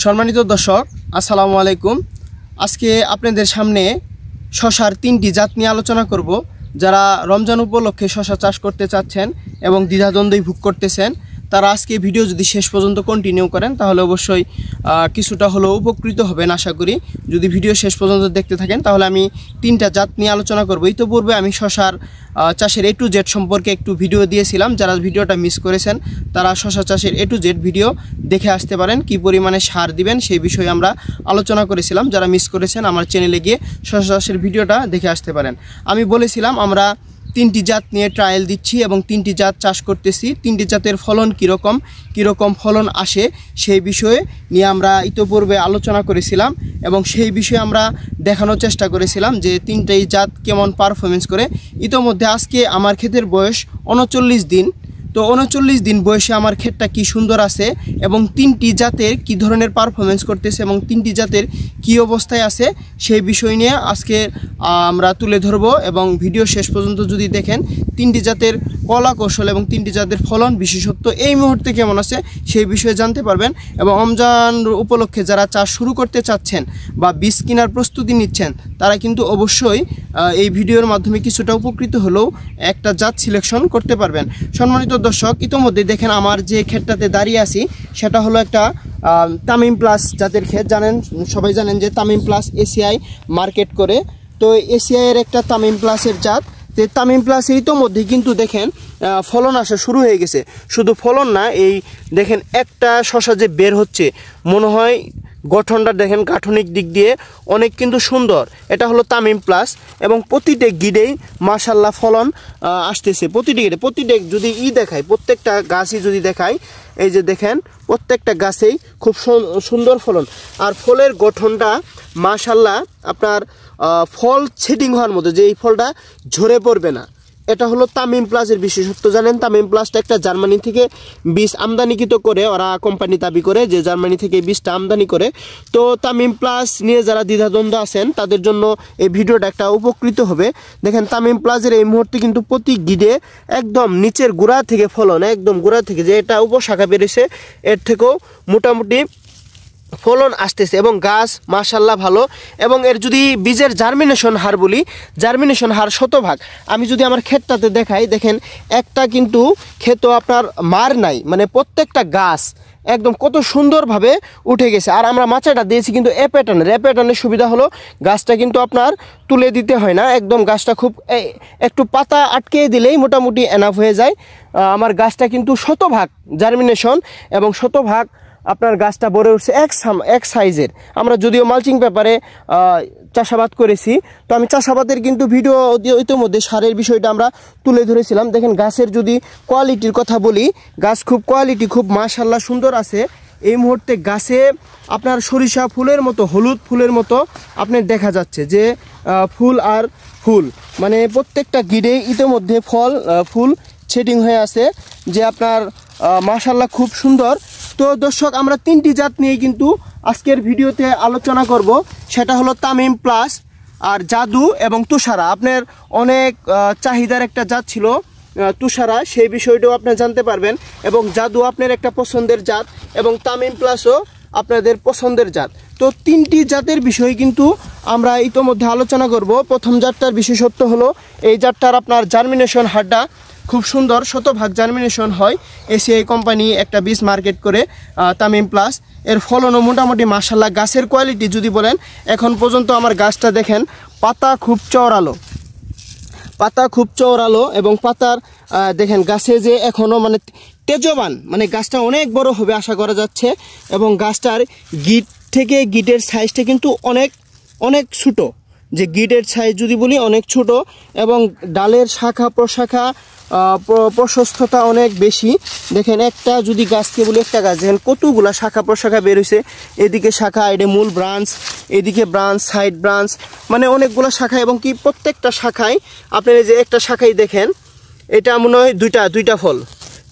সম্মানিত দর্শক আসসালামু আলাইকুম। আজকে আপনাদের সামনে শশার 3টি জাত নিয়ে আলোচনা করব। যারা রমজান উপলক্ষে শশা চাষ করতে চাচ্ছেন এবং দ্বিধাদ্বন্দ্বে ভোগ করতেছেন, তারা আজকে ভিডিও যদি শেষ পর্যন্ত কন্টিনিউ করেন তাহলে অবশ্যই কিছুটা হলেও উপকৃত হবেন আশা করি। যদি ভিডিও শেষ পর্যন্ত দেখতে থাকেন তাহলে আমি 3টা জাত নিয়ে আলোচনা করব। ইতিপূর্বে আমি শশার চাষের A to Z সম্পর্কে একটু ভিডিও দিয়েছিলাম। যারা ভিডিওটা মিস করেছেন তারা শশা চাষের A to Z ভিডিও দেখে আসতে পারেন। কি পরিমাণে সার দিবেন সেই বিষয়ে আমরা আলোচনা করেছিলাম। যারা মিস করেছেন আমার চ্যানেলে গিয়ে শশা চাষের ভিডিওটা দেখে আসতে পারেন। আমি বলেছিলাম আমরা 3টি জাত নিয়ে ট্রায়াল দিচ্ছি এবং 3টি জাত চাষ করতেছি। 3টি জাতের ফলন কীরকম ফলন আসে সেই বিষয়ে নিয়ে আমরা ইতিপূর্বে আলোচনা করেছিলাম এবং সেই বিষয়ে আমরা দেখানোর চেষ্টা করেছিলাম যে 3টি জাত কেমন পারফরমেন্স করে। ইতোমধ্যে আজকে আমার ক্ষেতের বয়স 39 দিন। তো 39 দিন বয়সে আমার ক্ষেতটা কি সুন্দর আছে এবং 3টি জাতের কি ধরনের পারফরমেন্স করতেছে এবং 3টি জাতের কি অবস্থায় আছে সেই বিষয় নিয়ে আজকে আমরা তুলে ধরব। এবং ভিডিও শেষ পর্যন্ত যদি দেখেন 3টি জাতের কলা কৌশল এবং 3টি জাতের ফলন বিশেষত্ব এই মুহূর্তে কেমন আছে সেই বিষয়ে জানতে পারবেন। এবং রমজান উপলক্ষে যারা চাষ শুরু করতে চাচ্ছেন বা বীজ কেনার প্রস্তুতি নিচ্ছেন তারা কিন্তু অবশ্যই এই ভিডিওর মাধ্যমে কিছুটা উপকৃত হলেও একটা জাত সিলেকশন করতে পারবেন। সম্মানিত দর্শক, ইতোমধ্যে দেখেন আমার যে ক্ষেতটাতে দাঁড়িয়ে আছি সেটা হলো একটা তামিম প্লাস জাতের ক্ষেত। সবাই জানেন যে তামিম প্লাস এসিআই মার্কেট করে। তো এসিআই এর একটা তামিম প্লাসের জাত। তো তামিম প্লাস ইতোমধ্যে কিন্তু দেখেন ফলন আসা শুরু হয়ে গেছে। শুধু ফলন না, এই দেখেন একটা শশা যে বের হচ্ছে মনে হয় গঠনটা দেখেন গাঠনিক দিক দিয়ে অনেক কিন্তু সুন্দর। এটা হলো তামিম প্লাস এবং প্রতিটা গিডেই মাশাল্লাহ ফলন আসতেছে। প্রতিটা যদি দেখায়, প্রত্যেকটা গাছই যদি দেখায়, এই যে দেখেন প্রত্যেকটা গাছেই খুব সুন্দর ফলন। আর ফলের গঠনটা মাশাল্লাহ আপনার ফল সেটিং হওয়ার মতো, যে এই ফলটা ঝরে পড়বে না। এটা হলো তামিম প্লাসের বিশেষত্ব। জানেন তামিম প্লাসটা একটা জার্মানি থেকে বীজ আমদানিকৃত করে, ওরা কোম্পানি দাবি করে যে জার্মানি থেকে বীজটা আমদানি করে। তো তামিম প্লাস নিয়ে যারা দ্বিধাদ্বন্দ্ব আছেন তাদের জন্য এই ভিডিওটা একটা উপকৃত হবে। দেখেন তামিম প্লাসের এই মুহূর্তে কিন্তু প্রতি গিডে একদম নিচের গোড়া থেকে ফলন, একদম গোড়া থেকে যে এটা উপশাখা বেরিয়েছে এর থেকেও মোটামুটি ফলন আসতেছে এবং গাছ মাশাল্লাহ ভালো। এবং এর যদি বীজের জার্মিনেশন হার বলি, জার্মিনেশন হার 100%। আমি যদি আমার ক্ষেতটাতে দেখাই, দেখেন একটা কিন্তু ক্ষেত আপনার মার নাই, মানে প্রত্যেকটা গাছ একদম কত সুন্দরভাবে উঠে গেছে। আর আমরা মাচাটা দিয়েছি কিন্তু এ প্যাটার্নের সুবিধা হলো গাছটা কিন্তু আপনার তুলে দিতে হয় না। একদম গাছটা খুব একটু পাতা আটকে দিলেই মোটামুটি এনাফ হয়ে যায়। আমার গাছটা কিন্তু 100% জার্মিনেশন এবং 100% আপনার গাছটা ভরে উঠছে এক সাইজের। আমরা যদিও মালচিং পেপারে চাষাবাদ করেছি, তো আমি চাষাবাদের কিন্তু ভিডিও ইতিমধ্যে সারের বিষয়টা আমরা তুলে ধরেছিলাম। দেখেন গাছের যদি কোয়ালিটির কথা বলি, গাছ খুব কোয়ালিটি খুব মাশাল্লাহ সুন্দর আছে। এই মুহূর্তে গাছে আপনার সরিষা ফুলের মতো, হলুদ ফুলের মতো আপনার দেখা যাচ্ছে যে ফুল আর ফুল, মানে প্রত্যেকটা গিডেই ইতিমধ্যে ফুল সেটিং হয়ে আছে, যে আপনার মাশাল্লাহ খুব সুন্দর। তো দর্শক, আমরা 3টি জাত নিয়ে কিন্তু আজকের ভিডিওতে আলোচনা করব। সেটা হলো তামিম প্লাস আর জাদু এবং তুষারা। আপনার অনেক চাহিদার একটা জাত ছিল তুষারা, সেই বিষয়টাও আপনি জানতে পারবেন। এবং জাদু আপনার একটা পছন্দের জাত এবং তামিম প্লাসও আপনাদের পছন্দের জাত। তো 3টি জাতের বিষয় কিন্তু আমরা ইতোমধ্যে আলোচনা করব। প্রথম জাতটার বিশেষত্ব হলো এই জাতটার আপনার জার্মিনেশন হারটা খুব সুন্দর, 100% জার্মিনেশন হয়। এসিআই কোম্পানি একটা বীজ মার্কেট করে তামিম প্লাস। এর ফলনও মোটামুটি মাশাল্লাহ। গাছের কোয়ালিটি যদি বলেন, এখন পর্যন্ত আমার গাছটা দেখেন পাতা খুব চওড়ালো এবং পাতার দেখেন গাছে যে এখনও মানে তেজবান, মানে গাছটা অনেক বড় হবে আশা করা যাচ্ছে। এবং গাছটার গিটের সাইজটা কিন্তু অনেক ছোটো, যে গিটের সাইজ যদি বলি অনেক ছোট এবং ডালের শাখা প্রশাখা প্রশস্ততা অনেক বেশি। দেখেন একটা যদি গাছকে বলি, একটা গাছ দেখেন কতগুলা শাখা প্রশাখা বের হয়েছে। এদিকে শাখা, এটা মূল ব্রাঞ্চ, এদিকে ব্রাঞ্চ, সাইড ব্রাঞ্চ, মানে অনেকগুলো শাখা। এবং কি প্রত্যেকটা শাখায় আপনার যে একটা শাখায় দেখেন এটা মনে হয় দুইটা ফল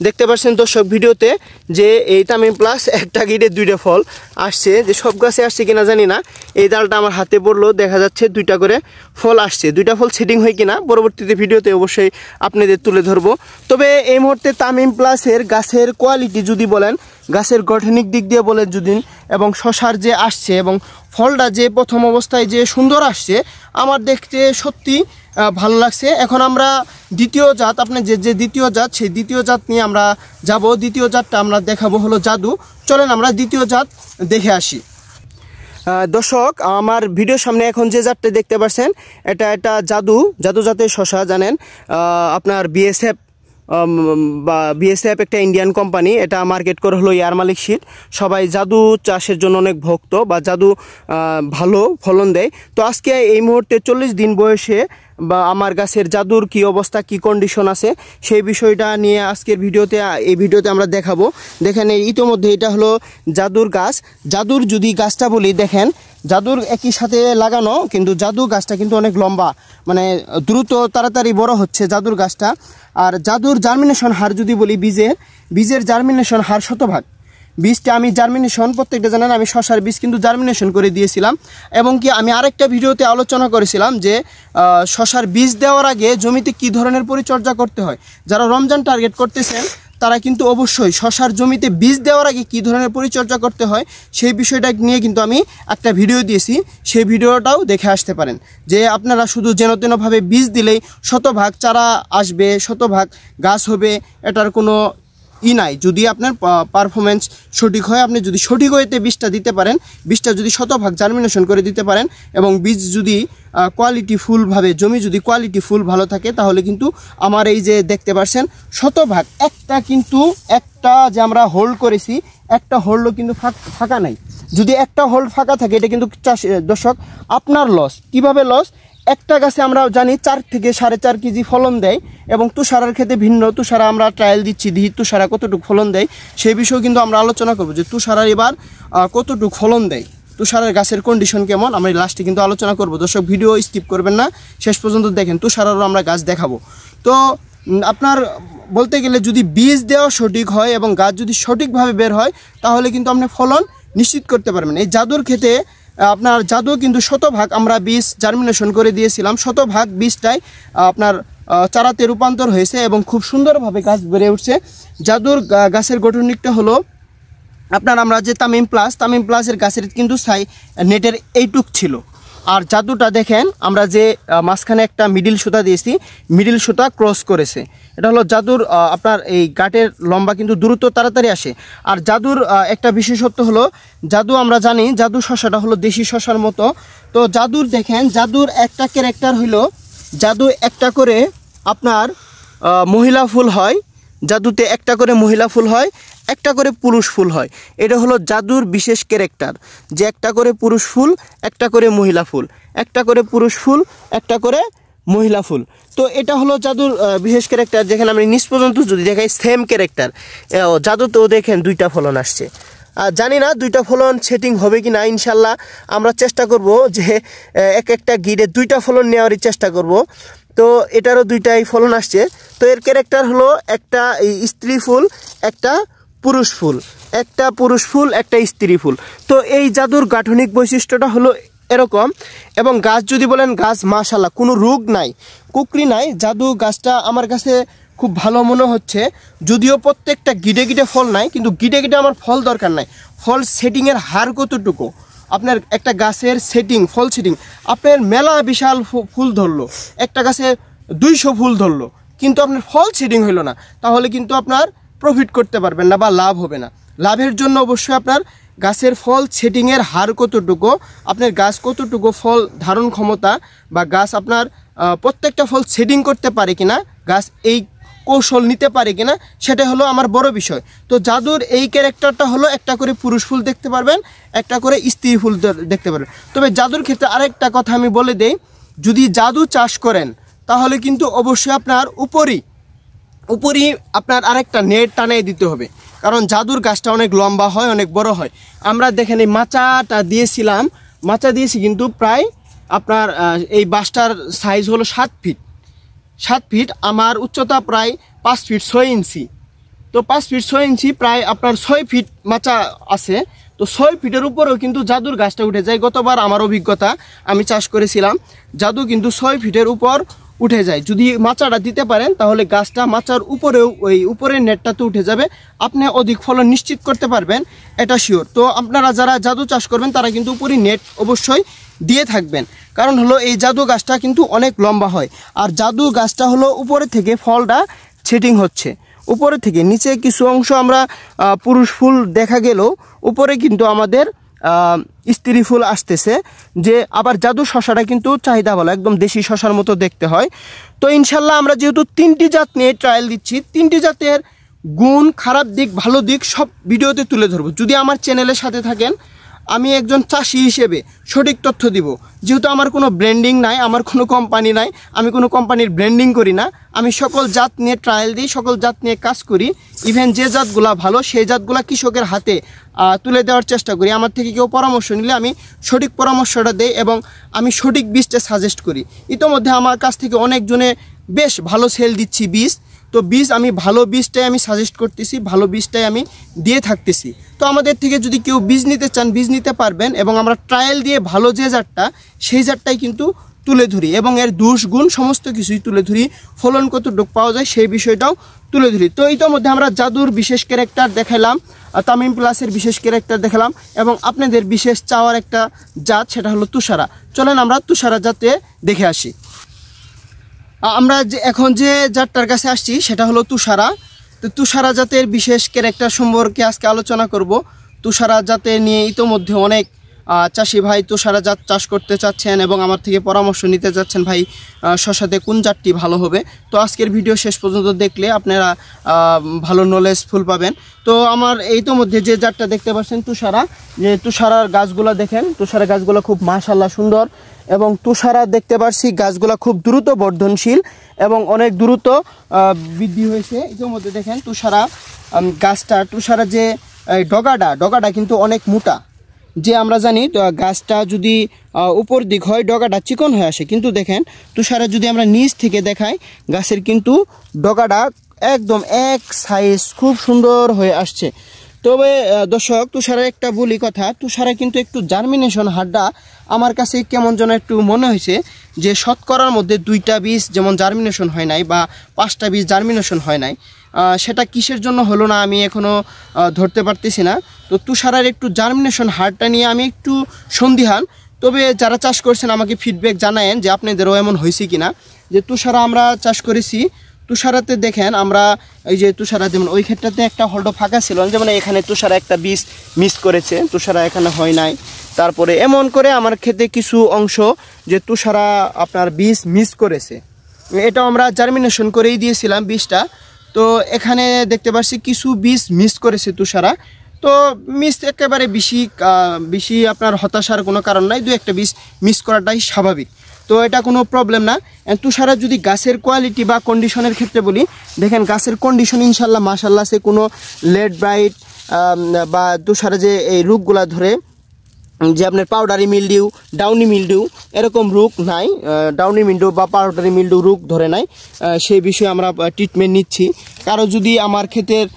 দেখতে পাচ্ছেন দর্শক ভিডিওতে, যে এই তামিম প্লাস একটা গিডে 2টা ফল আসছে। যে সব গাছে আসছে কিনা জানি না, এই ডালটা আমার হাতে পড়লো, দেখা যাচ্ছে 2টা করে ফল আসছে। 2টা ফল সেটিং হয় কিনা পরবর্তীতে ভিডিওতে অবশ্যই আপনাদের তুলে ধরবো। তবে এই মুহূর্তে তামিম প্লাসের গাছের কোয়ালিটি যদি বলেন গাছের গঠনিক দিক দিয়ে বলে যদি, এবং শশার যে আসছে এবং ফলটা যে প্রথম অবস্থায় যে সুন্দর আসছে, আমার দেখতে সত্যি ভালো লাগছে। এখন আমরা দ্বিতীয় জাত, আপনার যে দ্বিতীয় জাত, সেই দ্বিতীয় জাত নিয়ে আমরা যাব। দ্বিতীয় জাতটা আমরা দেখাবো হলো জাদু। চলেন আমরা দ্বিতীয় জাত দেখে আসি। দর্শক, আমার ভিডিওর সামনে এখন যে জাতটা দেখতে পাচ্ছেন, এটা জাদু জাতের শশা। জানেন আপনার বিএসএফ একটা ইন্ডিয়ান কোম্পানি, এটা মার্কেট করে হলো ইয়ার মালিক শীট। সবাই জাদু চাষের জন্য অনেক ভক্ত, বা জাদু ভালো ফলন দেয়। তো আজকে এই মুহূর্তে 40 দিন বয়সে বা আমার গাছের জাদুর কি অবস্থা, কি কন্ডিশন আছে, সেই বিষয়টা নিয়ে আজকের এই ভিডিওতে আমরা দেখাবো। দেখেন ইতিমধ্যে এটা হলো জাদুর গাছ। জাদুর যদি গাছটা বলি, দেখেন জাদুর একই সাথে লাগানো, কিন্তু জাদু গাছটা কিন্তু অনেক লম্বা, মানে দ্রুত তাড়াতাড়ি বড় হচ্ছে জাদুর গাছটা। আর জাদুর জার্মিনেশন হার যদি বলি, বীজের জার্মিনেশন হার 100%। বীজটা আমি জার্মিনেশন, প্রত্যেকটা জানেন আমি শশার বীজ কিন্তু জার্মিনেশন করে দিয়েছিলাম। এবং কি আমি আরেকটা ভিডিওতে আলোচনা করেছিলাম যে শশার বীজ দেওয়ার আগে জমিতে কি ধরনের পরিচর্যা করতে হয়। যারা রমজান টার্গেট করতেছেন তারা কিন্তু অবশ্যই শশার জমিতে বীজ দেওয়ার আগে কী ধরনের পরিচর্যা করতে হয় সেই বিষয়টা নিয়ে কিন্তু আমি একটা ভিডিও দিয়েছি। সেই ভিডিওটাও দেখে আসতে পারেন। যে আপনারা শুধু যেনতেনভাবে বীজ দিলেই 100% চারা আসবে, 100% গাছ হবে, এটার কোনো নাই। যদি আপনার পারফরমেন্স সঠিক হয়, আপনি যদি সঠিক ওয়েতে বীজটা দিতে পারেন, বীজটা যদি 100% জার্মিনেশন করে দিতে পারেন, এবং বীজ যদি কোয়ালিটিফুলভাবে, জমি যদি কোয়ালিটিফুল ভালো থাকে, তাহলে কিন্তু আমার এই যে দেখতে পাচ্ছেন 100% একটা যে আমরা হোল্ড করেছি, একটা হোল্ডও কিন্তু ফাঁকা নাই। যদি একটা হোল্ড ফাঁকা থাকে, এটা কিন্তু দর্শক আপনার লস। কিভাবে লস? একটা গাছে আমরা জানি 4 থেকে 4.5 কেজি ফলন দেয়, এবং তুষারের ক্ষেত্রে ভিন্ন। তুষারা আমরা ট্রায়াল দিচ্ছি, দেখি তুষারা কতটুকু ফলন দেয়, সেই বিষয়েও কিন্তু আমরা আলোচনা করবো যে তুষারা এবার কতটুকু ফলন দেয়, তুষারের গাছের কন্ডিশন কেমন, আমরা লাস্টে কিন্তু আলোচনা করবো। দর্শক, ভিডিও স্কিপ করবেন না, শেষ পর্যন্ত দেখেন। তুষারেরও আমরা গাছ দেখাবো। তো আপনার বলতে গেলে যদি বীজ দেওয়া সঠিক হয় এবং গাছ যদি সঠিকভাবে বের হয়, তাহলে কিন্তু আপনি ফলন নিশ্চিত করতে পারবেন। এই জাদুর ক্ষেত্রে আপনার জাদু কিন্তু 100% আমরা বীজ জার্মিনেশন করে দিয়েছিলাম, 100% বীজটাই আপনার চারাতে রূপান্তর হয়েছে এবং খুব সুন্দরভাবে গাছ বেড়ে উঠছে। জাদুর গাছের গঠনিকটা হলো আপনার আমরা যে তামিম প্লাসের গাছের কিন্তু নেটের এইটুক ছিল। আর জাদুটা দেখেন, আমরা যে মাঝখানে একটা মিডিল সুতা দিয়েছি, মিডিল সুতা ক্রস করেছে। এটা হলো জাদুর আপনার এই গাটের লম্বা কিন্তু দ্রুত তাড়াতাড়ি আসে। আর জাদুর একটা বিশেষত্ব হলো, জাদু আমরা জানি জাদু শশাটা হলো দেশি শশার মতো। তো জাদুর দেখেন, জাদুর একটা ক্যারেক্টার হইল, জাদু একটা করে আপনার মহিলা ফুল হয়, জাদুতে একটা করে মহিলা ফুল হয়, একটা করে পুরুষ ফুল হয়। এটা হলো জাদুর বিশেষ ক্যারেক্টার, যে একটা করে পুরুষ ফুল, একটা করে মহিলা ফুল, একটা করে পুরুষ ফুল, একটা করে মহিলা ফুল। তো এটা হলো জাদুর বিশেষ ক্যারেক্টার। যেখানে আমি নিচ পর্যন্ত যদি দেখাই সেম ক্যারেক্টার, জাদুতেও দেখেন 2টা ফলন আসছে। জানি না 2টা ফলন সেটিং হবে কি না, ইনশাল্লাহ আমরা চেষ্টা করব যে একটা গিডে 2টা ফলন নেওয়ারই চেষ্টা করব। তো এটারও 2টাই ফলন আসছে। তো এর ক্যারেক্টার হলো একটা স্ত্রী ফুল, একটা পুরুষ ফুল, একটা পুরুষ ফুল, একটা স্ত্রী ফুল। তো এই জাদুর গাঠনিক বৈশিষ্ট্যটা হলো এরকম। এবং গাছ যদি বলেন, গাছ মাশাআল্লাহ কোনো রোগ নাই, কুকরি নাই। জাদু গাছটা আমার কাছে খুব ভালো মনে হচ্ছে। যদিও প্রত্যেকটা গিডে ফল নাই, কিন্তু গিডে আমার ফল দরকার নাই। ফল সেটিংয়ের হার কতটুকু, আপনার একটা গাছের ফল সেটিং, আপনার মেলা বিশাল ফুল ধরলো, একটা গাছে 200 ফুল ধরলো, কিন্তু আপনার ফল সেটিং হইলো না, তাহলে কিন্তু আপনার প্রফিট করতে পারবেন না বা লাভ হবে না। লাভের জন্য অবশ্যই আপনার গাছের ফল সেটিংয়ের হার কতটুকু, আপনার গাছ কতটুকু ফল ধারণ ক্ষমতা, বা গাছ আপনার প্রত্যেকটা ফল সেটিং করতে পারে কিনা, গাছ এই কৌশল নিতে পারে কিনা, সেটা হলো আমার বড় বিষয়। তো জাদুর এই ক্যারেক্টারটা হলো একটা করে পুরুষ ফুল দেখতে পারবেন, একটা করে স্ত্রী ফুল দেখতে পারবেন। তবে জাদুর ক্ষেত্রে আরেকটা কথা আমি বলে দেই, যদি জাদু চাষ করেন তাহলে কিন্তু অবশ্যই আপনার উপরই আপনার আরেকটা নেট টানিয়ে দিতে হবে, কারণ জাদুর গাছটা অনেক লম্বা হয়, অনেক বড় হয়। আমরা দেখেন এই মাচাটা দিয়েছিলাম, মাচা দিয়েছি কিন্তু প্রায় আপনার এই বাসটার সাইজ হলো 7 ফিট, আমার উচ্চতা প্রায় 5 ফিট 6 ইঞ্চি। তো 5 ফিট 6 ইঞ্চি প্রায় আপনার 6 ফিট মাচা আছে। তো 6 ফিটের উপরেও কিন্তু জাদুর গাছটা উঠে যায়। গতবার আমার অভিজ্ঞতা, আমি চাষ করেছিলাম, জাদু কিন্তু 6 ফিটের উপর উঠে যায়। যদি মাচাটা দিতে পারেন তাহলে গাছটা মাচার উপরেও ওই উপরের নেটটা তো উঠে যাবে, আপনি অধিক ফলন নিশ্চিত করতে পারবেন, এটা শিওর। তো আপনারা যারা জাদু চাষ করবেন তারা কিন্তু উপরে নেট অবশ্যই দিয়ে থাকবেন, কারণ হলো এই জাদু গাছটা কিন্তু অনেক লম্বা হয়। আর জাদু গাছটা হলো উপরে থেকে ফলটা সেটিং হচ্ছে, উপরে থেকে নিচে কিছু অংশ আমরা পুরুষ ফুল দেখা গেলেও উপরে কিন্তু আমাদের স্ত্রী ফুল আসতেছে। যে আবার জাদু শশাটা কিন্তু চাহিদা ভালো, একদম দেশি শশার মতো দেখতে হয়। তো ইনশাল্লাহ আমরা যেহেতু 3টি জাত নিয়ে ট্রায়াল দিচ্ছি, 3টি জাতের গুণ, খারাপ দিক, ভালো দিক সব ভিডিওতে তুলে ধরবো। যদি আমার চ্যানেলের সাথে থাকেন, আমি একজন চাষি হিসেবে সঠিক তথ্য দিব। যেহেতু আমার কোনো ব্র্যান্ডিং নাই, আমার কোনো কোম্পানি নাই, আমি কোনো কোম্পানির ব্র্যান্ডিং করি না, আমি সকল জাত নিয়ে ট্রায়াল দিই, সকল জাত নিয়ে কাজ করি। ইভেন যে জাতগুলা ভালো সেই জাতগুলা কৃষকের হাতে তুলে দেওয়ার চেষ্টা করি। আমার থেকে কেউ পরামর্শ নিলে আমি সঠিক পরামর্শটা দেই এবং আমি সঠিক বীজটা সাজেস্ট করি। ইতোমধ্যে আমার কাছ থেকে অনেকজনে বেশ ভালো সেল দিচ্ছি বীজ। তো বীজ আমি ভালো বীজটাই আমি সাজেস্ট করতেছি, ভালো বীজটাই আমি দিয়ে থাকতেছি। তো আমাদের থেকে যদি কেউ বীজ নিতে চান বীজ নিতে পারবেন, এবং আমরা ট্রায়াল দিয়ে ভালো যে জাতটা সেই জাতটাই কিন্তু তুলে ধরি এবং এর দোষ গুণ সমস্ত কিছুই তুলে ধরি, ফলন কতটুকু পাওয়া যায় সেই বিষয়টাও তুলে ধরি। তো ইতোমধ্যে আমরা জাদুর বিশেষ ক্যারেক্টার দেখালাম, তামিম প্লাসের বিশেষ ক্যারেক্টার দেখালাম, এবং আপনাদের বিশেষ চাওয়ার একটা জাত সেটা হলো তুষারা। চলেন আমরা তুষারা জাতে দেখে আসি। আমরা এখন যে জাতটার কাছে আসছি সেটা হলো তুষারা। তো তুষারা জাতের বিশেষ ক্যারেক্টার সম্পর্কে আজকে আলোচনা করব। তুষারা জাতের নিয়ে ইতোমধ্যে অনেক চাষি ভাই তুষারা জাত চাষ করতে চাচ্ছেন এবং আমার থেকে পরামর্শ নিতে চাচ্ছেন, ভাই শশাতে কোন জাতটি ভালো হবে। তো আজকের ভিডিও শেষ পর্যন্ত দেখলে আপনারা ভালো নলেজ ফুল পাবেন। তো আমার ইতোমধ্যে যে জাতটা দেখতে পাচ্ছেন তুষারা, যে তুষারার গাছগুলো দেখেন, তুষারা গাছগুলো খুব মাশাআল্লাহ সুন্দর, এবং তুষারা দেখতে পাচ্ছি গাছগুলো খুব দ্রুত বর্ধনশীল এবং অনেক দ্রুত বৃদ্ধি হয়েছে। ইতোমধ্যে দেখেন তুষারা গাছটা, তুষারা যে ডগাটা কিন্তু অনেক মোটা। যে আমরা জানি গাছটা যদি উপর দিক হয় ডগাটা চিকন হয়ে আসে, কিন্তু দেখেন তুষারা যদি আমরা নিচ থেকে দেখাই গাছের কিন্তু ডগাটা একদম এক সাইজ খুব সুন্দর হয়ে আসছে। তবে দর্শক তুষারা একটা বলি কথা, তুষারা কিন্তু একটু জার্মিনেশন হারটা আমার কাছে কেমন যেন একটু মনে হয়েছে যে শতকরার মধ্যে 2টা বীজ যেমন জার্মিনেশন হয় নাই বা 5টা বীজ জার্মিনেশন হয় নাই, সেটা কিসের জন্য হলো না আমি এখনও ধরতে পারতেছি না। তো তুষারার একটু জার্মিনেশন হারটা নিয়ে আমি একটু সন্দিহান। তবে যারা চাষ করছেন আমাকে ফিডব্যাক জানায়েন যে আপনাদেরও এমন হয়েছে কিনা। যে তুষারা আমরা চাষ করেছি, তুষারাতে দেখেন আমরা এই যে তুষারা যেমন ওই ক্ষেত্রতে একটা হল্ড ফাঁকা ছিল, যেমন এখানে তুষারা একটা বীজ মিস করেছে, তুষারা এখানে হয় নাই। তারপরে এমন করে আমার ক্ষেতে কিছু অংশ যে তুষারা আপনার বীজ মিস করেছে, এটা আমরা জার্মিনেশন করেই দিয়েছিলাম বীজটা। তো এখানে দেখতে পাচ্ছি কিছু বীজ মিস করেছে তুষারা। তো মিস একেবারে বেশি আপনার হতাশার কোনো কারণ নাই, 2-1টা বীজ মিস করাটাই স্বাভাবিক। তো এটা কোনো প্রবলেম না। তুষারা যদি গাছের কোয়ালিটি বা কন্ডিশনের ক্ষেত্রে বলি, দেখেন গাছের কন্ডিশন ইনশাল্লাহ মাশাল্লাহ, সে কোনো লেড ব্রাইট বা তুষারা যে এই রোগগুলা ধরে যে আপনার পাউডারি মিলডিউ, ডাউনি মিলডিউ এরকম রোগ নাই, ডাউনি মিলডিউ বা পাউডারি মিলডিউ রোগ ধরে নাই, সেই বিষয়ে আমরা ট্রিটমেন্ট নিচ্ছি। কারো যদি আমার ক্ষেতের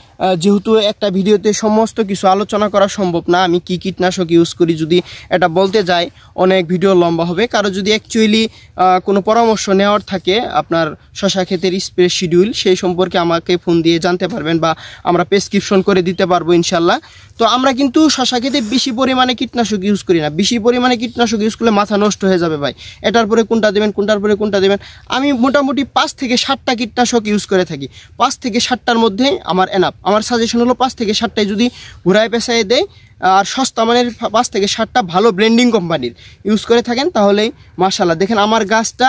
যেহেতু একটা ভিডিওতে সমস্ত কিছু আলোচনা করা সম্ভব না, আমি কি কীটনাশক ইউজ করি যদি এটা বলতে যাই অনেক ভিডিও লম্বা হবে। কারো যদি অ্যাকচুয়ালি কোনো পরামর্শ নেওয়ার থাকে আপনার শশা ক্ষেতের স্প্রে শিডিউল, সেই সম্পর্কে আমাকে ফোন দিয়ে জানতে পারবেন বা আমরা প্রেসক্রিপশন করে দিতে পারবো ইনশাল্লাহ। তো আমরা কিন্তু শশা ক্ষেতে বেশি পরিমাণে কীটনাশক ইউজ করি না, বেশি পরিমাণে কীটনাশক ইউজ করলে মাথা নষ্ট হয়ে যাবে ভাই, এটার পরে কোনটা দেবেন কোনটার পরে কোনটা দেবেন। আমি মোটামুটি 5 থেকে 7টা কীটনাশক ইউজ করে থাকি, 5 থেকে 7টার মধ্যে আমার এনাফ। আমার সাজেশন হলো 5 থেকে 7টায় যদি ঘুরায় পেঁচায় দেয় আর সস্তা মানের 5 থেকে 7টা ভালো ব্র্যান্ডিং কোম্পানির ইউজ করে থাকেন তাহলেই মাশাল্লাহ। দেখেন আমার গাছটা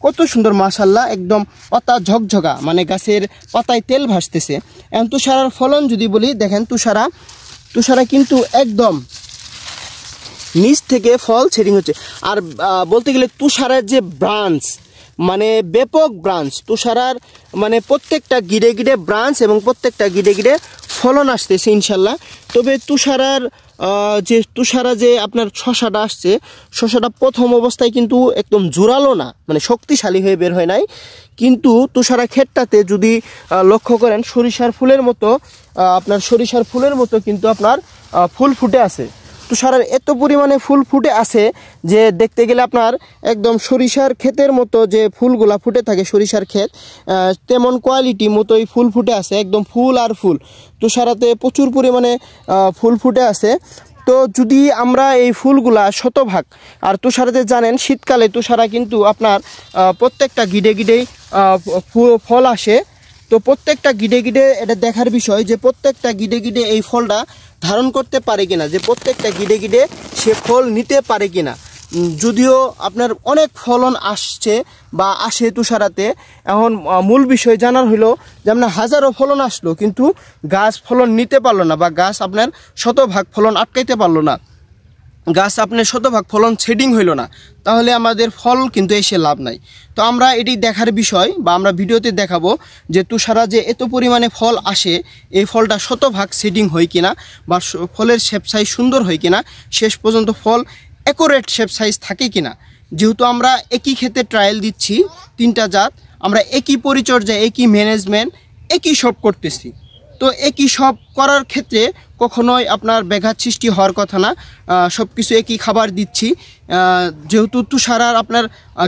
কত সুন্দর মাশাল্লাহ, একদম পাতা ঝকঝকা, মানে গাছের পাতায় তেল ভাসতেছে। এখন তুষারার ফলন যদি বলি, দেখেন তুষারা কিন্তু একদম নিচ থেকে ফল ছেড়িং হচ্ছে। আর বলতে গেলে তুষারার যে ব্রাঞ্চ, মানে ব্যাপক ব্রাঞ্চ, তুষারার মানে প্রত্যেকটা গিডে গিডে ব্রাঞ্চ এবং প্রত্যেকটা গিডে গিডে ফলন আসতেছে ইনশাল্লাহ। তবে তুষারা যে আপনার শশাটা আসছে, শশাটা প্রথম অবস্থায় কিন্তু একদম জোরালো না, মানে শক্তিশালী হয়ে বের হয় নাই, কিন্তু তুষারা ক্ষেতটাতে যদি লক্ষ্য করেন সরিষার ফুলের মতো কিন্তু আপনার ফুল ফুটে আছে। তুষারের এত পরিমাণে ফুল ফুটে আছে যে দেখতে গেলে আপনার একদম সরিষার ক্ষেতের মতো যে ফুলগুলা ফুটে থাকে, সরিষার ক্ষেত তেমন কোয়ালিটি মতোই ফুল ফুটে আছে, একদম ফুল আর ফুল। তুষারাতে প্রচুর পরিমাণে ফুল ফুটে আছে। তো যদি আমরা এই ফুলগুলা শতভাগ, আর তুষারাতে জানেন শীতকালে তুষারা কিন্তু আপনার প্রত্যেকটা গিডে গিডেই ফল আসে। তো প্রত্যেকটা গিডে গিডে এটা দেখার বিষয় যে প্রত্যেকটা গিডে গিডে এই ফলটা ধারণ করতে পারে কিনা, যে প্রত্যেকটা গিডে গিডে সে ফল নিতে পারে কিনা। যদিও আপনার অনেক ফলন আসছে বা আসে তুষারাতে, এখন মূল বিষয় জানার হলো যে আপনার হাজারো ফলন আসলো কিন্তু গাছ ফলন নিতে পারলো না, বা গাছ আপনার শতভাগ ফলন আটকাইতে পারলো না, গাছ আপনার শতভাগ ফলন শেডিং হইল না, তাহলে আমাদের ফল কিন্তু এসে লাভ নাই। তো আমরা এটি দেখার বিষয় বা আমরা ভিডিওতে দেখাবো যে তুষারা যে এত পরিমাণে ফল আসে, এই ফলটা শতভাগ শেডিং হয় কিনা বা ফলের শেপ সাইজ সুন্দর হয় কিনা, শেষ পর্যন্ত ফল অ্যাকুরেট শেপ সাইজ থাকে কিনা। যেহেতু আমরা একই ক্ষেতে ট্রায়াল দিচ্ছি, 3টা জাত, আমরা একই পরিচর্যা, একই ম্যানেজমেন্ট, একই সব করতেছি। তো একই সব করার ক্ষেত্রে কখনোই আপনার ব্যাঘাত সৃষ্টি হওয়ার কথা না। সব কিছু একই খাবার দিচ্ছি, যেহেতু তুষারার আপনার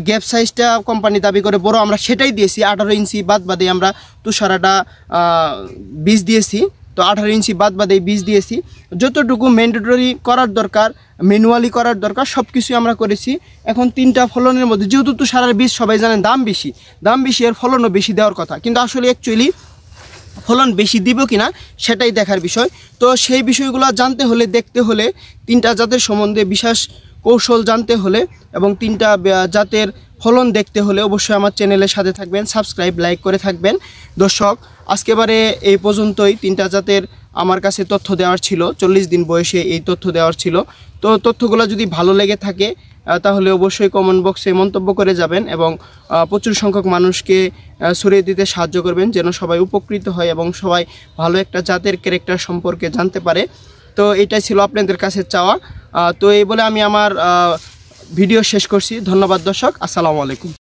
গ্যাপ সাইজটা কোম্পানি দাবি করে বড়, আমরা সেটাই দিয়েছি। 18 ইঞ্চি বাদ বাদে আমরা তুষারাটা বীজ দিয়েছি। তো 18 ইঞ্চি বাদ বাদে বীজ দিয়েছি। যতটুকু ম্যান্ডেটরি করার দরকার, ম্যানুয়ালি করার দরকার, সব কিছুই আমরা করেছি। এখন 3টা ফলনের মধ্যে যেহেতু তুষারার বীজ সবাই জানেন দাম বেশি, এর ফলনও বেশি দেওয়ার কথা, কিন্তু আসলে অ্যাকচুয়ালি ফলন বেশি দিব কিনা সেটাই দেখার বিষয়। তো সেই বিষয়গুলো জানতে হলে, দেখতে হলে, 3টা জাতের সম্বন্ধে বিশেষ কৌশল জানতে হলে এবং 3টা জাতের ফলন দেখতে হলে অবশ্যই আমার চ্যানেলের সাথে থাকবেন, সাবস্ক্রাইব, লাইক করে থাকবেন। দর্শক, আজকেবারে এই পর্যন্তই। 3টা জাতের আমার কাছে তথ্য দেওয়ার ছিল, 40 দিন বয়সে এই তথ্য দেওয়ার ছিল। তো তথ্যগুলো যদি ভালো লেগে থাকে তাহলে অবশ্যই কমেন্ট বক্সে মন্তব্য করে যাবেন এবং প্রচুর সংখ্যক মানুষকে ছড়িয়ে দিতে সাহায্য করবেন, যেন সবাই উপকৃত হয় এবং সবাই ভালো একটা জাতের ক্যারেক্টার সম্পর্কে জানতে পারে। তো এটাই ছিল আপনাদের কাছে চাওয়া। তো এই বলে আমি আমার ভিডিও শেষ করছি। ধন্যবাদ দর্শক, আসসালামু আলাইকুম।